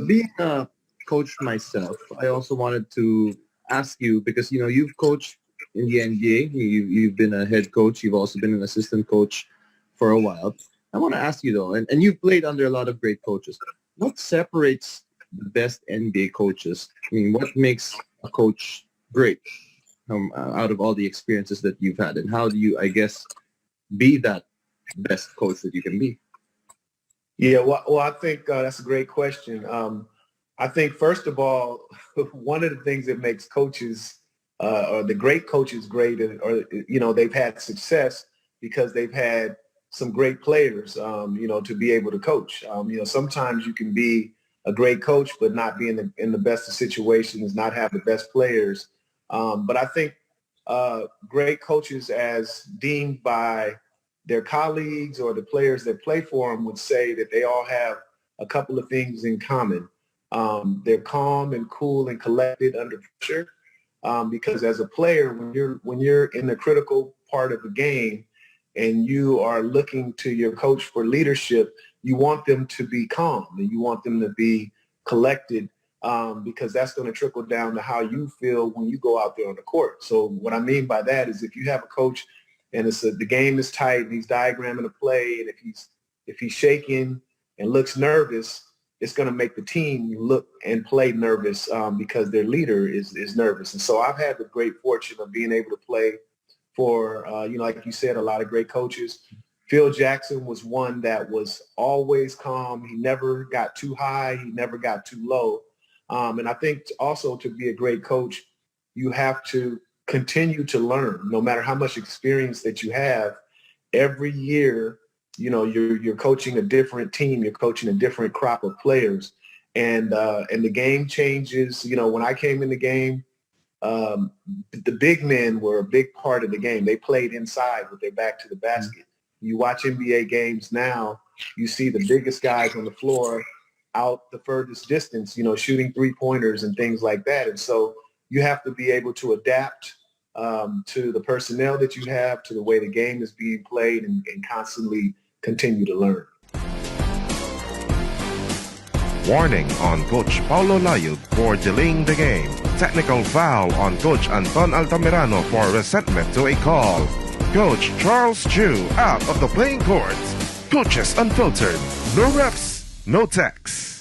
being a coach myself, I also wanted to ask you because you've coached in the NBA. You've been a head coach. You've also been an assistant coach for a while. I want to ask you though, and you've played under a lot of great coaches. What separates the best NBA coaches? I mean, what makes a coach great out of all the experiences that you've had, and how do you, I guess, be that best coach that you can be? Yeah, well, I think that's a great question. I think first of all, one of the things that makes coaches or the great coaches great, or they've had success because they've had some great players, to be able to coach. Sometimes you can be a great coach but not be in the best of situations, not have the best players. But I think great coaches, as deemed by their colleagues or the players that play for them, would say that they all have a couple of things in common. They're calm and cool and collected under pressure, because as a player, when you're in the critical part of the game and you are looking to your coach for leadership, you want them to be calm and you want them to be collected, because that's going to trickle down to how you feel when you go out there on the court. So what I mean by that is if you have a coach and the game is tight and he's diagramming a play, and if he's shaking and looks nervous, it's going to make the team look and play nervous, because their leader is nervous. And so I've had the great fortune of being able to play for, like you said, a lot of great coaches. Phil Jackson was one that was always calm. He never got too high. He never got too low. And I think also to be a great coach, you have to continue to learn. No matter how much experience that you have, every year, you're coaching a different team. You're coaching a different crop of players, and the game changes. When I came in the game, the big men were a big part of the game. They played inside with their back to the basket. You watch NBA games now, you see the biggest guys on the floor out the furthest distance, shooting three-pointers and things like that. And so you have to be able to adapt to the personnel that you have, to the way the game is being played, and constantly continue to learn. Warning on Coach Paulo Layud for delaying the game. Technical foul on Coach Anton Altamirano for resentment to a call. Coach Charles Chu out of the playing court. Coaches Unfiltered. No refs, no techs.